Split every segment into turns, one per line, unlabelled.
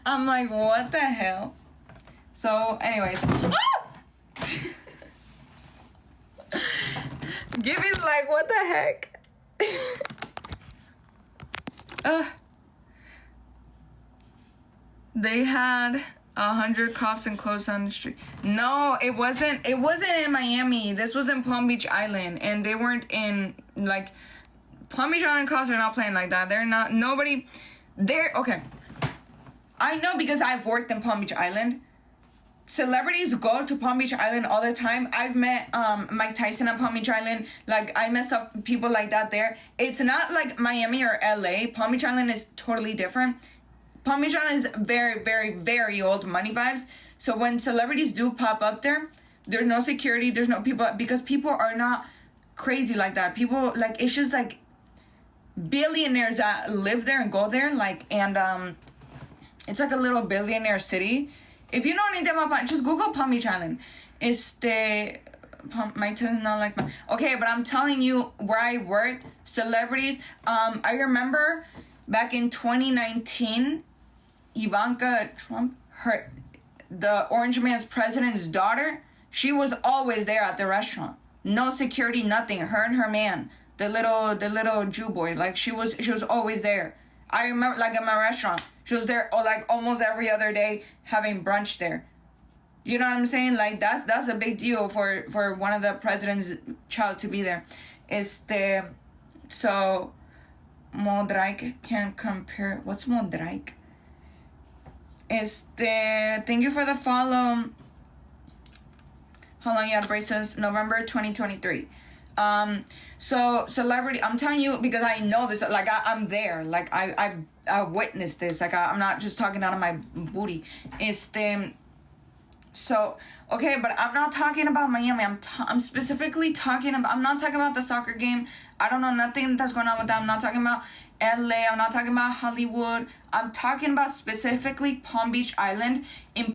I'm like, what the hell? So, anyways. Gibby's like, what the heck? They had 100 cops and closed on the street. No, it wasn't in Miami. This was in Palm Beach Island, and they weren't in, like, Palm Beach Island cops are not playing like that. They're not, nobody, they're, okay. I know because I've worked in Palm Beach Island. Celebrities go to Palm Beach Island all the time. I've met Mike Tyson at Palm Beach Island. Like, I met people like that there. It's not like Miami or LA. Palm Beach Island is totally different. Palm Beach Island is very, very, very old money vibes. So when celebrities do pop up there, there's no security, there's no people, because people are not crazy like that. People, like, it's just like billionaires that live there and go there, like, and it's like a little billionaire city. If you know anything about, just Google Palm Beach Island. My tongue is not like my, okay, but I'm telling you where I worked, celebrities. I remember back in 2019, Ivanka Trump, the Orange Man's president's daughter, she was always there at the restaurant. No security, nothing. Her and her man, the little Jew boy, like she was always there. I remember, like, at my restaurant, she was there, like, almost every other day having brunch there. You know what I'm saying? Like, that's a big deal for one of the president's child to be there. So Modraik can't compare. What's Modraik? Thank you for the follow. How long you had braces? November 2023. So celebrity, I'm telling you because I know this, like, I'm there, like, I witnessed this, like, I'm not just talking out of my booty. So, okay, but I'm not talking about Miami. I'm specifically talking about, I'm not talking about the soccer game. I don't know nothing that's going on with that. I'm not talking about LA. I'm not talking about Hollywood. I'm talking about specifically Palm Beach Island in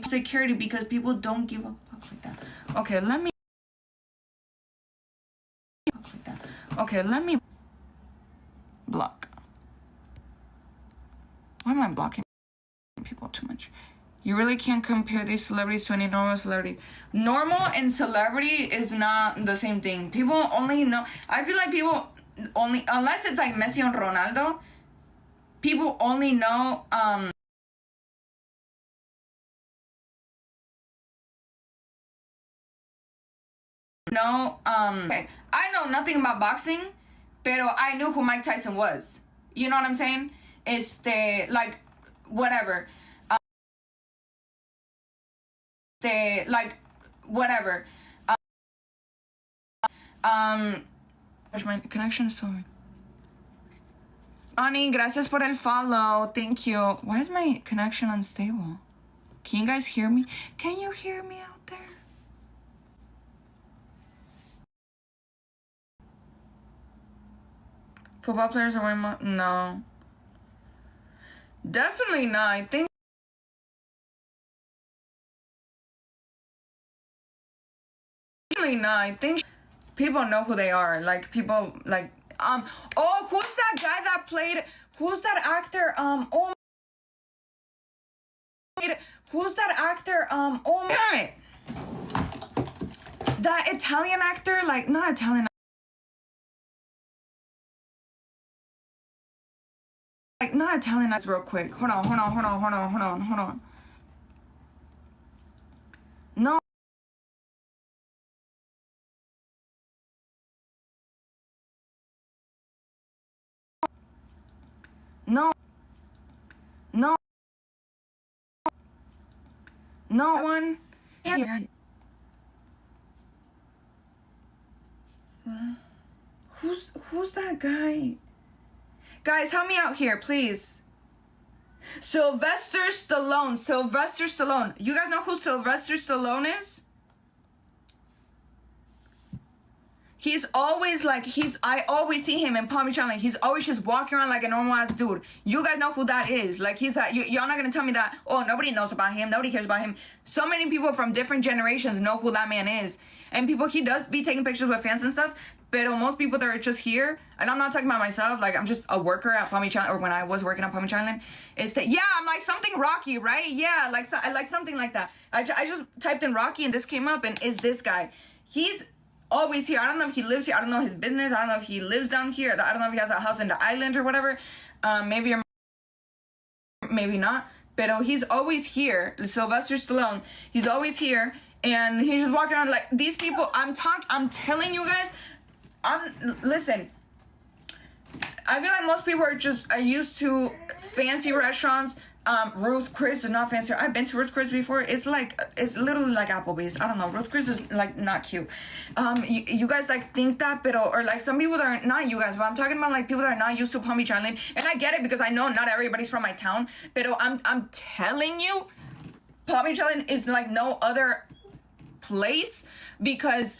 security, because people don't give a fuck like that. Okay, let me block. Why am I blocking people too much? You really can't compare these celebrities to any normal celebrity. Normal and celebrity is not the same thing. People only know, I feel like people only, unless it's like Messi and Ronaldo, people only know okay. I know nothing about boxing, pero I knew who Mike Tyson was. You know what I'm saying? Like, whatever. Whatever. My connection is so... Ani, gracias por el follow. Thank you. Why is my connection unstable? Can you guys hear me? Can you hear me out there? Football players are way more... No. Definitely not. I think... Definitely not. I think people know who they are. Like, people, like... Oh, who's that guy that played... Who's that actor? Oh... Who's that actor? Oh my... That Italian actor? Like, not Italian... Like, not Italian, real quick. Hold on. No. No one. Yeah. Who's that guy? Guys, help me out here, please. Sylvester Stallone. You guys know who Sylvester Stallone is? He's always like, I always see him in Palm Beach Island. He's always just walking around like a normal ass dude. You guys know who that is. Like, y'all not gonna tell me that, oh, nobody knows about him. Nobody cares about him. So many people from different generations know who that man is. And he does be taking pictures with fans and stuff. Pero most people that are just here, and I'm not talking about myself, like I'm just a worker at Palm Beach Island, or when I was working at Palm Beach Island, is that, yeah, I'm like something Rocky, right? Yeah, like I like something like that. I just typed in Rocky and this came up, and is this guy. He's always here. I don't know if he lives here. I don't know his business. I don't know if he lives down here. I don't know if he has a house in the island or whatever. Maybe or maybe not. But he's always here. Sylvester Stallone. He's always here. And he's just walking around like these people. I'm telling you guys. Listen. I feel like most people are used to fancy restaurants. Ruth Chris is not fancy. I've been to Ruth Chris before. It's literally like Applebee's. I don't know. Ruth Chris is like not cute. You guys like think that, but or like some people that are not you guys, but I'm talking about like people that are not used to Palm Beach Island. And I get it because I know not everybody's from my town. But I'm telling you, Palm Beach Island is like no other place because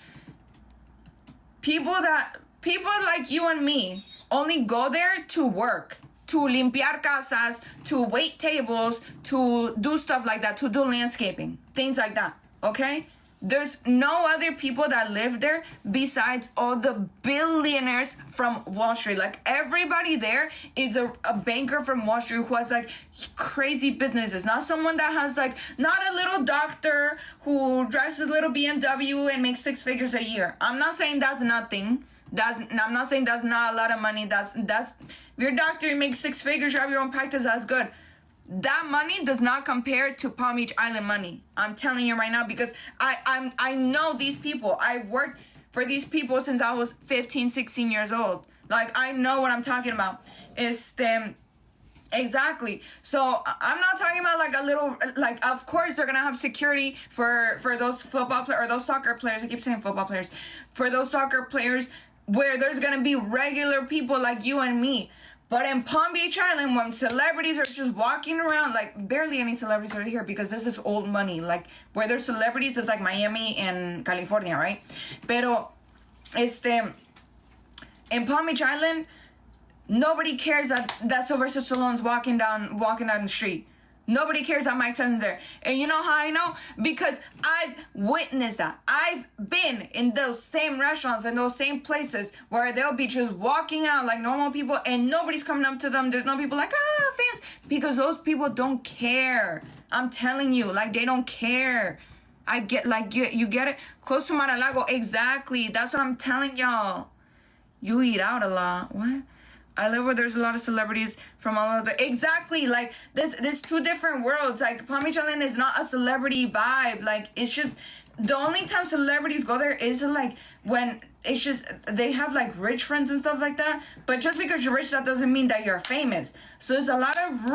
people like you and me only go there to work, to limpiar casas, to wait tables, to do stuff like that, to do landscaping, things like that, okay? There's no other people that live there besides all the billionaires from Wall Street. Like everybody there is a banker from Wall Street who has like crazy businesses. Not someone that has like, not a little doctor who drives his little BMW and makes 6 figures a year. I'm not saying that's nothing. I'm not saying that's not a lot of money. That's if you're a doctor, you make 6 figures, you have your own practice, that's good. That money does not compare to Palm Beach Island money. I'm telling you right now because I know these people. I've worked for these people since I was 15, 16 years old. Like I know what I'm talking about. It's them. Exactly. So I'm not talking about like a little, like of course they're gonna have security for those football players or those soccer players. I keep saying football players. For those soccer players where there's gonna be regular people like you and me. But in Palm Beach Island, when celebrities are just walking around, like barely any celebrities are here because this is old money. Like where there's celebrities, it's like Miami and California, right? Pero, in Palm Beach Island, nobody cares that Sylvester Stallone's walking down the street. Nobody cares that Mike Tyson's there. And you know how I know? Because I've witnessed that. I've been in those same restaurants and those same places where they'll be just walking out like normal people and nobody's coming up to them. There's no people like, fans. Because those people don't care. I'm telling you, like they don't care. I get like, you get it? Close to Mar-a-Lago. Exactly. That's what I'm telling y'all. You eat out a lot. What? I live where there's a lot of celebrities from all over. Exactly, like this 2 different worlds. Like Palm Beach Island is not a celebrity vibe. Like it's just the only time celebrities go there is like when it's just they have like rich friends and stuff like that. But just because you're rich, that doesn't mean that you're famous. So there's a lot of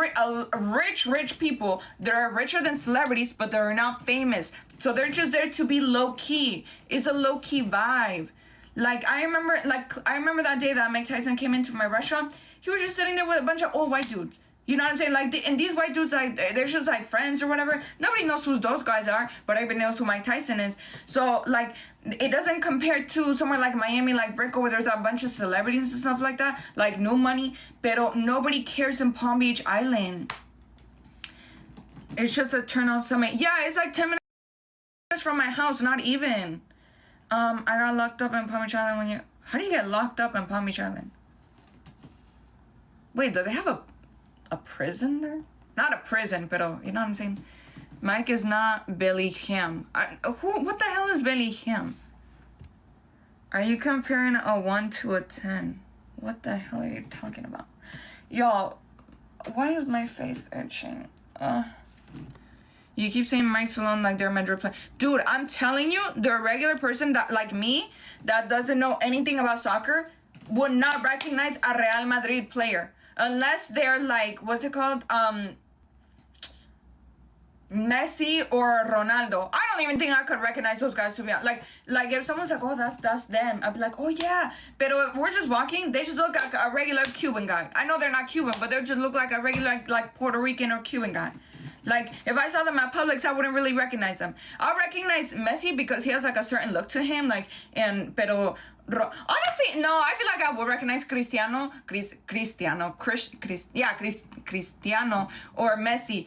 rich people that are richer than celebrities, but they're not famous. So they're just there to be low key. It's a low key vibe. Like, I remember that day that Mike Tyson came into my restaurant. He was just sitting there with a bunch of old white dudes. You know what I'm saying? Like, and these white dudes, like, they're just, like, friends or whatever. Nobody knows who those guys are, but everybody knows who Mike Tyson is. So, like, it doesn't compare to somewhere like Miami, like Brickell, where there's a bunch of celebrities and stuff like that. Like, no money. Pero nobody cares in Palm Beach Island. It's just a turnout summit. Yeah, it's like 10 minutes from my house, not even. I got locked up in Palm Beach Island how do you get locked up in Palm Beach Island? Wait, do they have a prison there? Not a prison, but you know what I'm saying? Mike is not Billy Ham. What the hell is Billy Ham? Are you comparing a 1 to a 10? What the hell are you talking about? Y'all, why is my face itching? You keep saying Mike Stallone like they're Madrid player. Dude, I'm telling you, the regular person that like me, that doesn't know anything about soccer, would not recognize a Real Madrid player. Unless they're like, what's it called? Messi or Ronaldo. I don't even think I could recognize those guys to be honest. Like if someone's like, oh, that's them, I'd be like, oh yeah. But if we're just walking, they just look like a regular Cuban guy. I know they're not Cuban, but they just look like a regular like Puerto Rican or Cuban guy. Like, if I saw them at Publix, I wouldn't really recognize them. I'll recognize Messi because he has, like, a certain look to him, like, honestly, no, I feel like I would recognize Cristiano or Messi.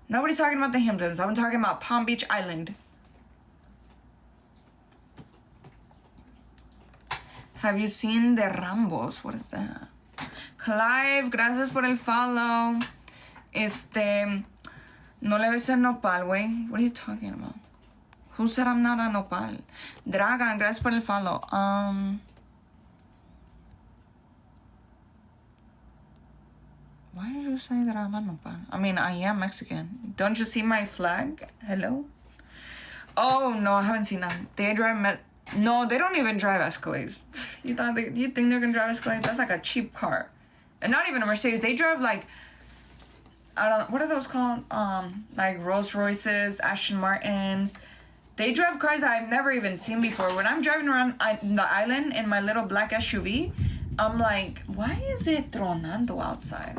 Nobody's talking about the Hamptons. I'm talking about Palm Beach Island. Have you seen the Rambos? What is that? Clive, gracias por el follow. No le ves el nopal, güey. What are you talking about? Who said I'm not a nopal? Dragan, gracias por el follow. Why did you say that I'm a nopal? I mean, I am Mexican. Don't you see my flag? Hello? Oh, no, I haven't seen them. They drive... No, they don't even drive Escalades. You think they're gonna drive Escalades? That's like a cheap car. And not even a Mercedes. They drive like... I don't... What are those called? Like Rolls Royces, Aston Martins. They drive cars that I've never even seen before. When I'm driving around the island in my little black SUV, I'm like, why is it tronando outside?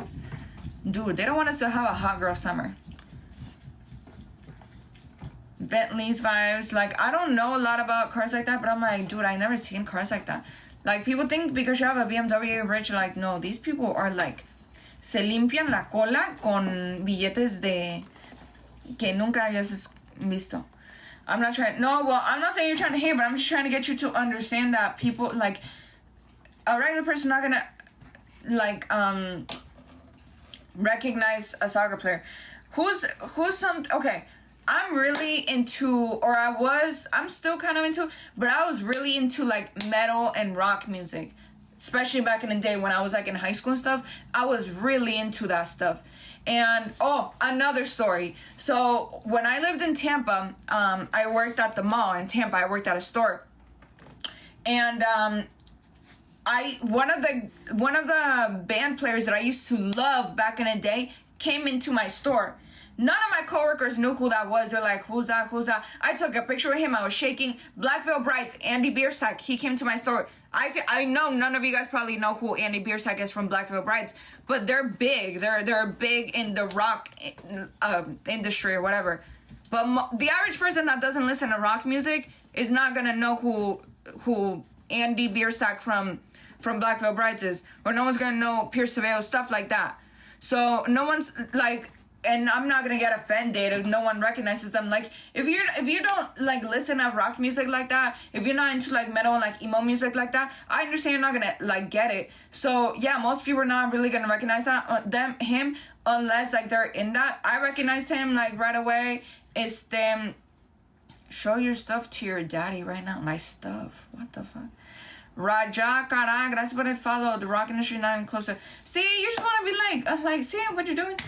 Dude, they don't want us to have a hot girl summer. Bentley's vibes. Like, I don't know a lot about cars like that, but I'm like, dude, I never seen cars like that. Like, people think because you have a BMW, you're rich. Like, no, these people are like, se limpian la cola con billetes de que nunca hayas visto. I'm not trying, no, well, I'm not saying you're trying to hate, but I'm just trying to get you to understand that people, like, a regular person not gonna, like, recognize a soccer player. Who's okay, I'm really into, or I'm still kind of into, but I was really into, like, metal and rock music. Especially back in the day when I was, like, in high school and stuff. I was really into that stuff. And, oh, another story. So, when I lived in Tampa, I worked at the mall in Tampa. I worked at a store. And, one of the band players that I used to love back in the day came into my store. None of my coworkers knew who that was. They're like, who's that? Who's that? I took a picture of him. I was shaking. Black Veil Brides, Andy Biersack. He came to my store. I know none of you guys probably know who Andy Biersack is from Black Veil Brides, but they're big. They're big in the rock industry or whatever. But the average person that doesn't listen to rock music is not gonna know who Andy Biersack from Black Veil Brides is, or no one's gonna know Pierce Surveil, stuff like that. So no one's like. And I'm not gonna get offended if no one recognizes them. Like, if you don't like listen to rock music like that, if you're not into like metal and like emo music like that, I understand you're not gonna like get it. So yeah, most people are not really gonna recognize him unless like they're in that. I recognize him like right away. It's them. Show your stuff to your daddy right now. My stuff. What the fuck? Raja Kara, gracias por el follow. The rock industry not even closer. See, you just wanna be like, see what you're doing.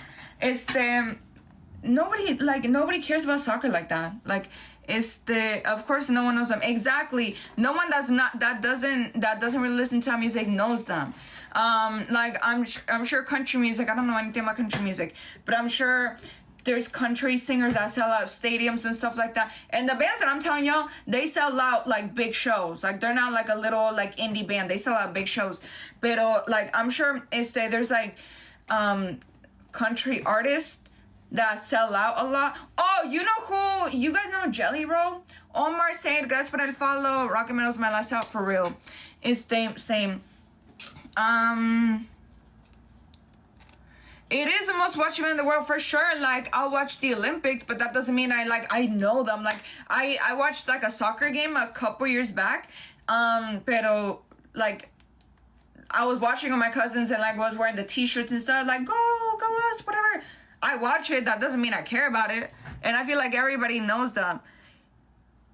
Nobody cares about soccer like that. Like, of course no one knows them. Exactly. No one that doesn't really listen to music knows them. Like, I'm sure country music, I don't know anything about country music, but I'm sure there's country singers that sell out stadiums and stuff like that. And the bands that I'm telling y'all, they sell out like big shows. Like, they're not like a little like indie band. They sell out big shows. But like, I'm sure there's like country artists that sell out a lot. Oh, you know who? You guys know Jelly Roll? Omar said, gracias por el follow. Rock and metal's my lifestyle for real. It's the same. It is the most watched event in the world for sure. Like, I'll watch the Olympics, but that doesn't mean I know them. Like, I watched like a soccer game a couple years back. Pero like, I was watching with my cousins and like was wearing the t-shirts and stuff, like go us, whatever. I watch it, that doesn't mean I care about it. And I feel like everybody knows that.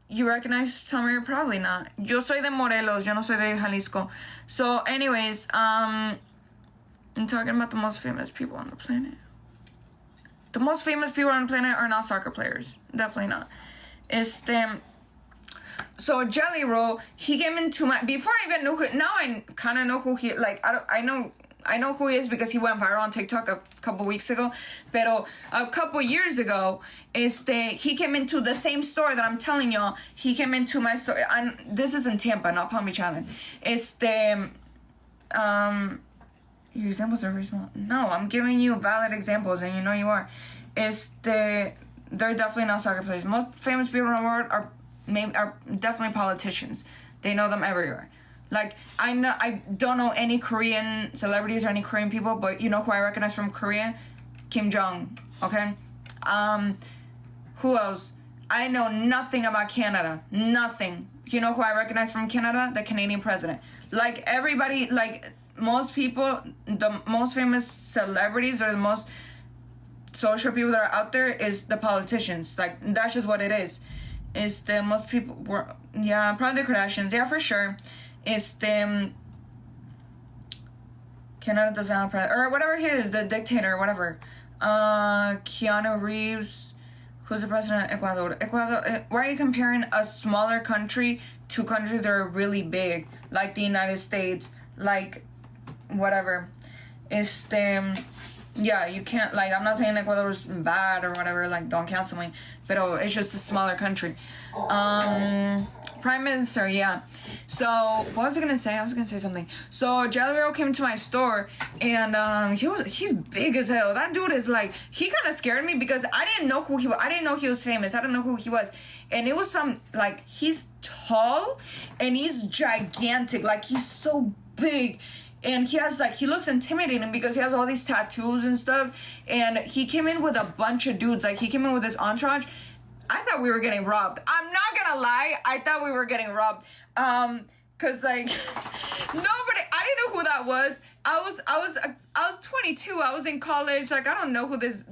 You recognize Summer? Probably not. Yo soy de Morelos, yo no soy de Jalisco. So anyways, I'm talking about the most famous people on the planet. The most famous people on the planet are not soccer players. Definitely not. So Jelly Roll, he came into my, before I even knew who, now I kind of know who he, like, I know who he is because he went viral on TikTok a couple weeks ago. Pero a couple years ago, he came into the same store that I'm telling y'all. He came into my store, and this is in Tampa, not Palm Beach Island. Your examples are very small. No, I'm giving you valid examples, and you know you are. They're definitely not soccer players. Most famous people in the world are definitely politicians. They know them everywhere. Like, I don't know any Korean celebrities or any Korean people, but you know who I recognize from Korea? Kim Jong, okay? Who else? I know nothing about Canada. Nothing. You know who I recognize from Canada? The Canadian president. like everybody, like most people, the most famous celebrities or the most social people that are out there is the politicians. Like that's just what it is. It's the most people were, yeah, probably the Kardashians, yeah, for sure. It's the Canada doesn't have president, or whatever he is, the dictator, whatever. Keanu Reeves, who's the president of Ecuador. Ecuador. Why are you comparing a smaller country to countries that are really big, like the United States, like whatever? It's the yeah, you can't, like, I'm not saying Ecuador's bad or whatever, like, don't cancel me, but it's just a smaller country. Prime Minister, yeah. So, what was I gonna say? I was gonna say something. So, Jelly Roll came to my store, and, he's big as hell. That dude is, like, he kind of scared me because I didn't know who he was. I didn't know he was famous. I didn't know who he was. And it was some, like, he's tall, and he's gigantic. Like, he's so big. And he has, like, he looks intimidating because he has all these tattoos and stuff. And he came in with a bunch of dudes. Like, he came in with his entourage. I thought we were getting robbed. I'm not gonna lie. I thought we were getting robbed. Cause, like, nobody, I didn't know who that was. I was 22. I was in college. Like, I don't know who this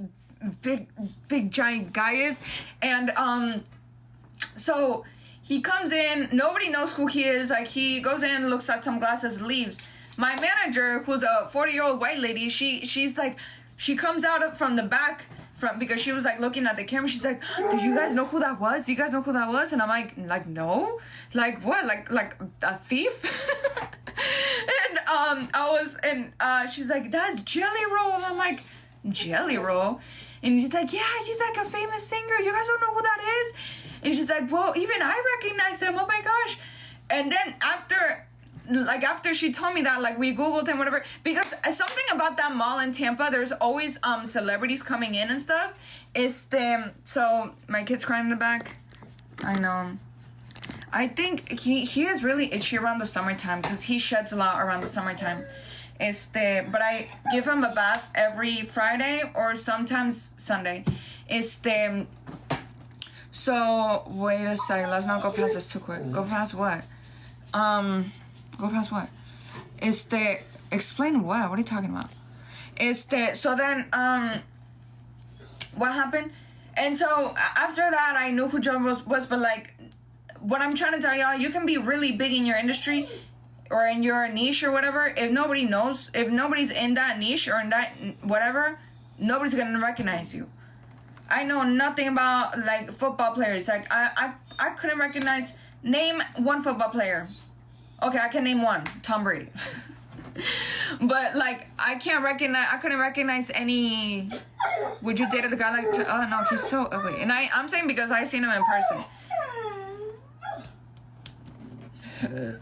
big giant guy is. And, so he comes in. Nobody knows who he is. Like, he goes in, looks at some glasses, leaves. My manager, who's a 40-year-old white lady, she's like, she comes out from the back because she was like looking at the camera. She's like, "Do you guys know who that was? Do you guys know who that was?" And I'm like, no, like what? Like a thief? And she's like, "That's Jelly Roll." And I'm like, "Jelly Roll?" And she's like, "Yeah, he's like a famous singer. You guys don't know who that is?" And she's like, "Well, even I recognize them. Oh my gosh!" And then after she told me that, like, we Googled him, whatever, because something about that mall in Tampa, there's always celebrities coming in and stuff. So my kid's crying in the back. I know. I think he is really itchy around the summertime because he sheds a lot around the summertime. But I give him a bath every Friday or sometimes Sunday. So wait a second, let's not go past this too quick. Go past what? Go past what? Explain what? What are you talking about? So then, what happened? And so after that, I knew who Joe was, but like, what I'm trying to tell y'all, you can be really big in your industry or in your niche or whatever. If nobody knows, if nobody's in that niche or in that whatever, nobody's gonna recognize you. I know nothing about, like, football players. Like, I couldn't recognize, name one football player. Okay, I can name one, Tom Brady. But, like, I couldn't recognize any. Would you date a guy like, oh no, he's so ugly. And I'm saying because I seen him in person.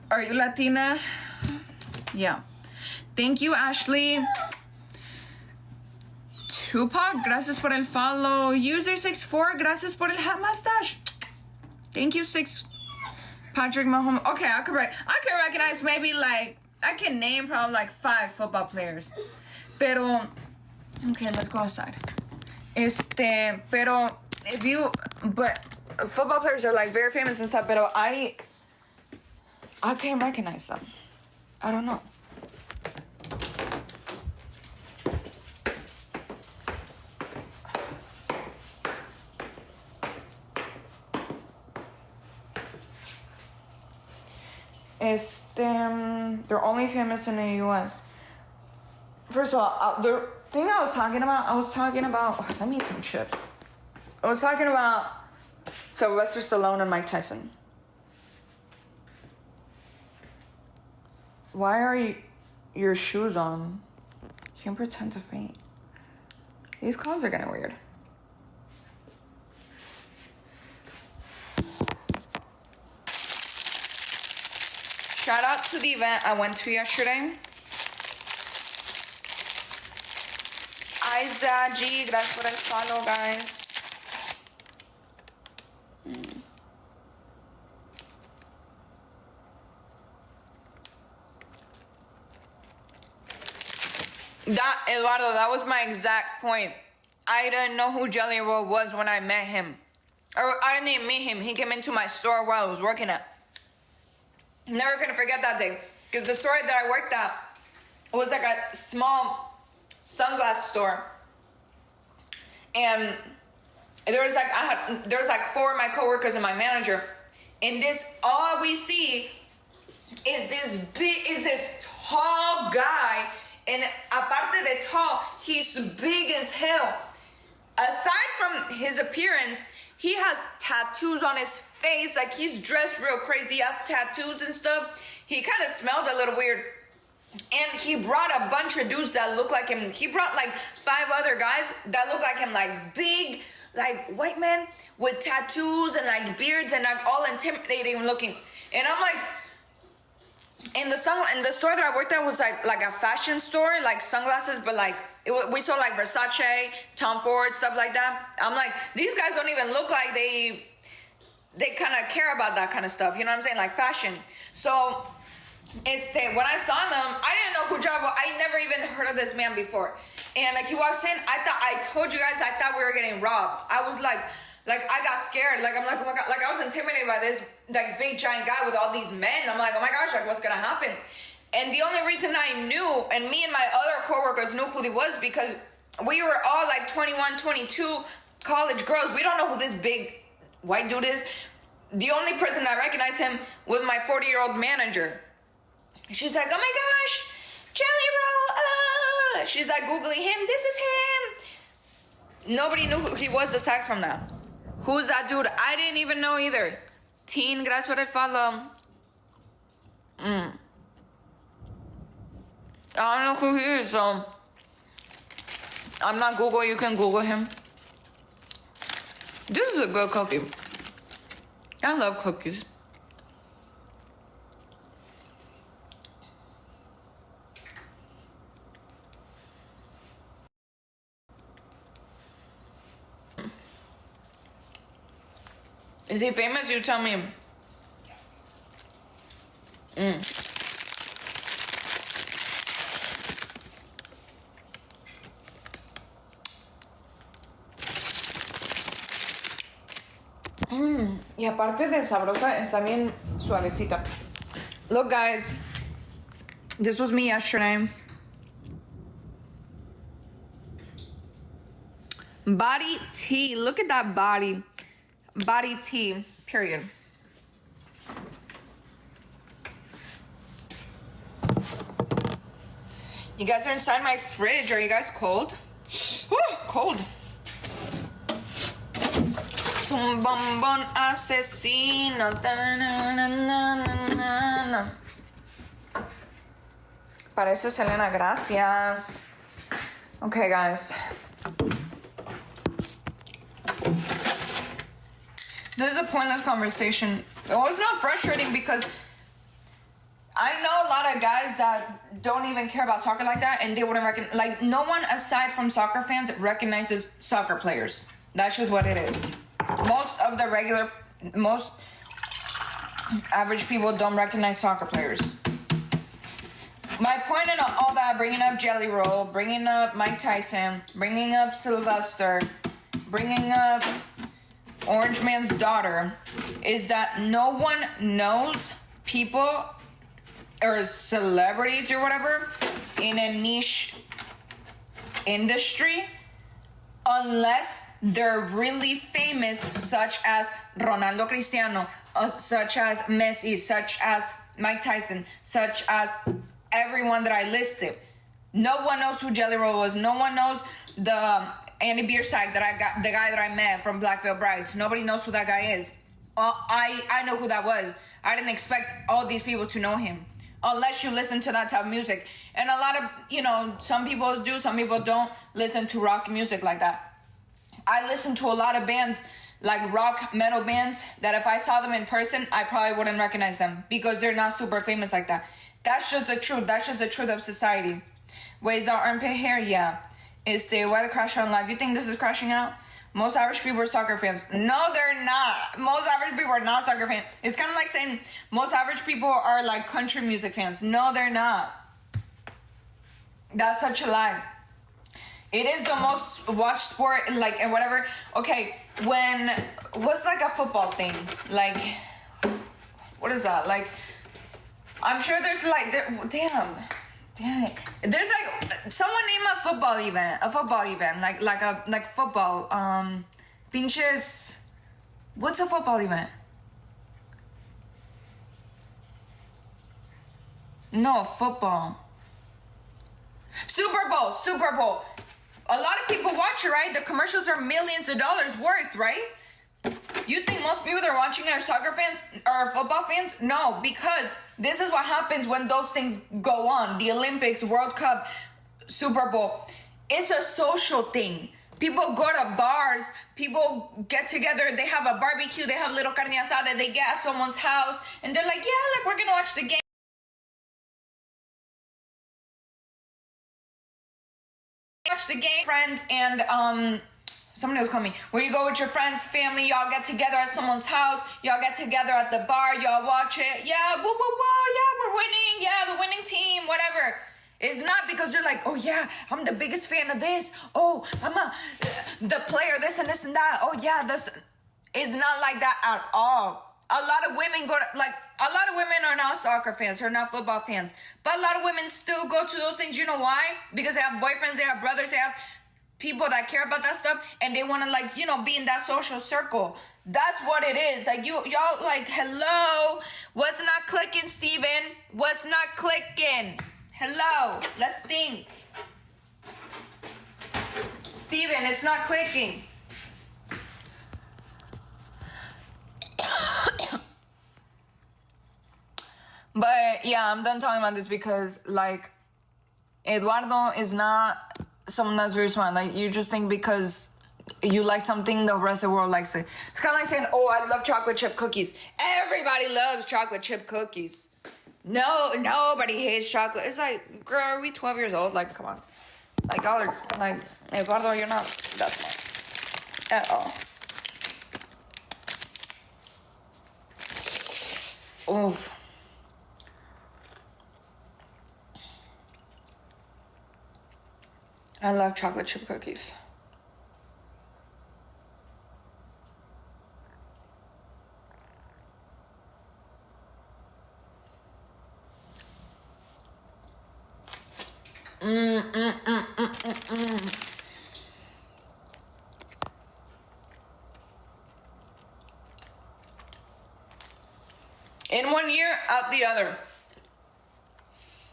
Are you Latina? Yeah. Thank you, Ashley. Tupac, gracias por el follow. User64, gracias por el hat mustache. Thank you, Patrick Mahomes. Okay, I can recognize maybe, like, I can name probably like 5 football players. Okay, let's go outside. But football players are, like, very famous and stuff, but I can't recognize them. I don't know. They're only famous in the U.S. First of all, the thing I was talking about, let me eat some chips. I was talking about Sylvester Stallone and Mike Tyson. Why are your shoes on? You can pretend to faint. These clowns are getting weird. Shout out to the event I went to yesterday. Isa G, gracias por el follow, guys. Eduardo, that was my exact point. I didn't know who Jelly Roll was when I met him. Or I didn't even meet him. He came into my store while I was working at. Never gonna forget that day. because the store that I worked at was like a small sunglass store, and there was like 4 of my coworkers and my manager, and all we see is this tall guy, and aparte de tall, he's big as hell. Aside from his appearance, he has tattoos on his face, like he's dressed real crazy. He has tattoos and stuff. He kind of smelled a little weird. And he brought a bunch of dudes that look like him. He brought like 5 other guys that look like him, like big, like white men with tattoos and like beards and like all intimidating looking. And I'm like, and the store that I worked at was like a fashion store, like sunglasses, but like we saw like Versace, Tom Ford, stuff like that. I'm like, these guys don't even look like they kind of care about that kind of stuff. You know what I'm saying? Like fashion. So when I saw them, I didn't know who Jabo. I never even heard of this man before. And like he walks in, I told you guys, I thought we were getting robbed. I was like I got scared. Like I'm like, oh my god, like I was intimidated by this like big giant guy with all these men. I'm like, oh my gosh, like what's gonna happen? And the only reason I knew, and me and my other coworkers knew who he was, because we were all like 21, 22 college girls. We don't know who this big white dude is. The only person that recognized him was my 40-year-old manager. She's like, oh my gosh, Jelly Roll. She's like Googling him. This is him. Nobody knew who he was aside from that. Who's that dude? I didn't even know either. Teen, gracias por el follow. I don't know who he is, so I'm not Google. You can Google him. This is a good cookie. I love cookies. Is he famous? You tell me. Y aparte de sabrosa, está bien suavecita. Look, guys. This was me yesterday. Body tea. Look at that body. Body tea. Period. You guys are inside my fridge. Are you guys cold? Cold. Es un bombón asesino. Parece Selena, gracias. Okay, guys. This is a pointless conversation. Well, it's not frustrating because I know a lot of guys that don't even care about soccer like that, and they wouldn't recognize. Like, no one aside from soccer fans recognizes soccer players. That's just what it is. Most average people don't recognize soccer players. My point in all that, bringing up Jelly Roll, bringing up Mike Tyson, bringing up Sylvester, bringing up Orange Man's daughter, is that no one knows people or celebrities or whatever in a niche industry unless they're really famous, such as Ronaldo Cristiano, such as Messi, such as Mike Tyson, such as everyone that I listed. No one knows who Jelly Roll was. No one knows the Andy Biersack that I got, the guy that I met from Black Veil Brides. Nobody knows who that guy is. I know who that was. I didn't expect all these people to know him unless you listen to that type of music. And a lot of, some people do, some people don't listen to rock music like that. I listen to a lot of bands, like rock metal bands, that if I saw them in person, I probably wouldn't recognize them because they're not super famous like that. That's just the truth. That's just the truth of society. Ways our armpit hair, yeah. Is the weather crash on live? You think this is crashing out? Most average people are soccer fans. No, they're not. Most average people are not soccer fans. It's kind of like saying most average people are like country music fans. No, they're not. That's such a lie. It is the most watched sport, like, and whatever. Okay, what's like a football thing? Like, what is that? Like, I'm sure there's like, damn it. There's like, someone name a football event, like football, pinches, what's a football event? No, football. Super Bowl. A lot of people watch it, right? The commercials are millions of dollars worth, right? You think most people that are watching are soccer fans or football fans? No, because this is what happens when those things go on. The Olympics, World Cup, Super Bowl. It's a social thing. People go to bars, people get together, they have a barbecue, they have little carne asada, they get at someone's house, and they're like, yeah, like we're gonna watch the game. Watch the game, friends, and somebody was coming. Where you go with your friends, family, y'all get together at someone's house, y'all get together at the bar, y'all watch it. Yeah, woo, woo, woo, yeah, we're winning. Yeah, the winning team, whatever. It's not because you're like, oh yeah, I'm the biggest fan of this. Oh, the player, this and this and that. Oh yeah, this. It's not like that at all. A lot of women a lot of women are not soccer fans, are not football fans. But a lot of women still go to those things. You know why? Because they have boyfriends, they have brothers, they have people that care about that stuff, and they want to be in that social circle. That's what it is. Like y'all like, hello, what's not clicking, Steven? What's not clicking? Hello, let's think. Steven, it's not clicking. But yeah, I'm done talking about this because like Eduardo is not someone that's very smart. Like you just think because you like something, the rest of the world likes it. It's kind of like saying, oh, I love chocolate chip cookies. Everybody loves chocolate chip cookies. No, nobody hates chocolate. It's like, girl, are we 12 years old? Like, come on. Like, y'all are, like, Eduardo, you're not that smart at all. Oof. I love chocolate chip cookies. In one year, out the other.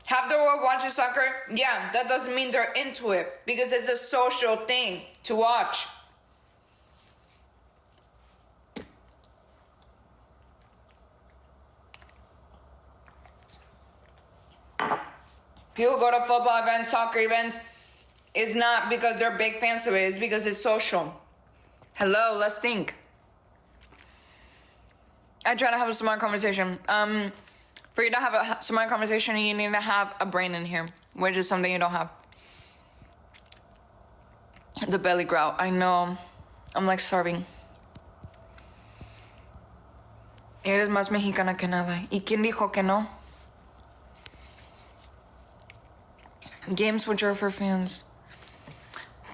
Half the world watches soccer. Yeah, that doesn't mean they're into it because it's a social thing to watch. People go to football events, soccer events. It's not because they're big fans of it. It's because it's social. Hello, let's think. I try to have a smart conversation. For you to have a smart conversation, you need to have a brain in here, which is something you don't have. The belly growl. I know. I'm like starving. Eres más mexicana que nada. ¿Y quién dijo que no? Games which are for fans.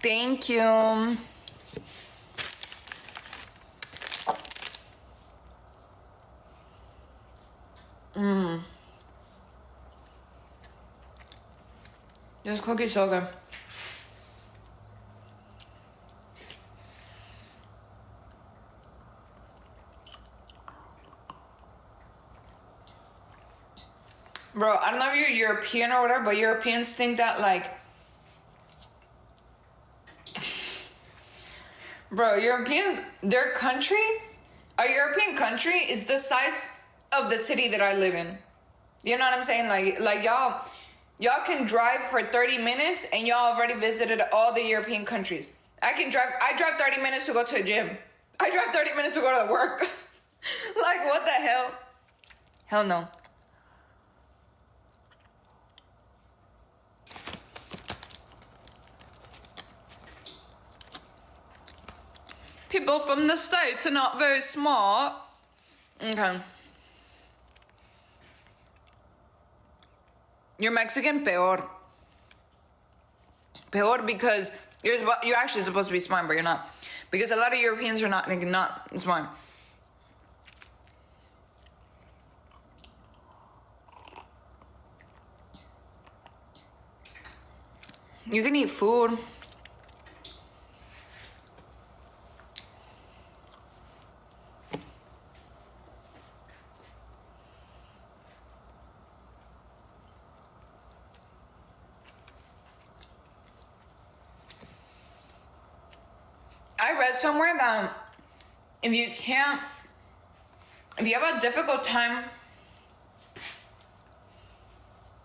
Thank you. This cookie's so good. Bro, I don't know if you're European or whatever, but Europeans think that like... Bro, Europeans, their country, a European country is the size of the city that I live in. You know what I'm saying? Like y'all can drive for 30 minutes and y'all already visited all the European countries. I drive 30 minutes to go to a gym. I drive 30 minutes to go to work. Like, what the hell? Hell no. People from the States are not very smart. Okay. You're Mexican, peor. Peor because you're actually supposed to be smart, but you're not. Because a lot of Europeans are not smart. You can eat food. I read somewhere that if you have a difficult time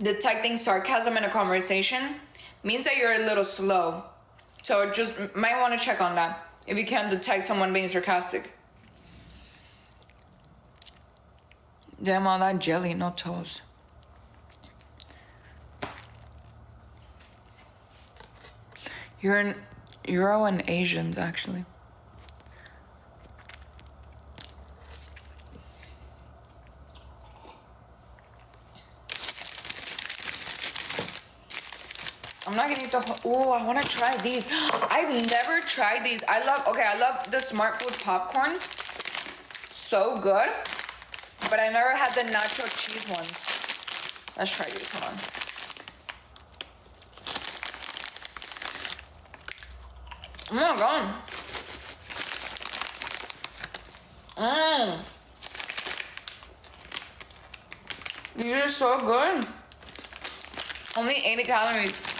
detecting sarcasm in a conversation, means that you're a little slow. So just might want to check on that if you can't detect someone being sarcastic. Damn, all that jelly, no toes. You're an Euro and Asians, actually. I'm not gonna eat the whole. Oh, I want to try these. I've never tried these. I love the Smart Food popcorn. So good. But I never had the nacho cheese ones. Let's try these. Hold on. Oh my god. These are so good. Only 80 calories.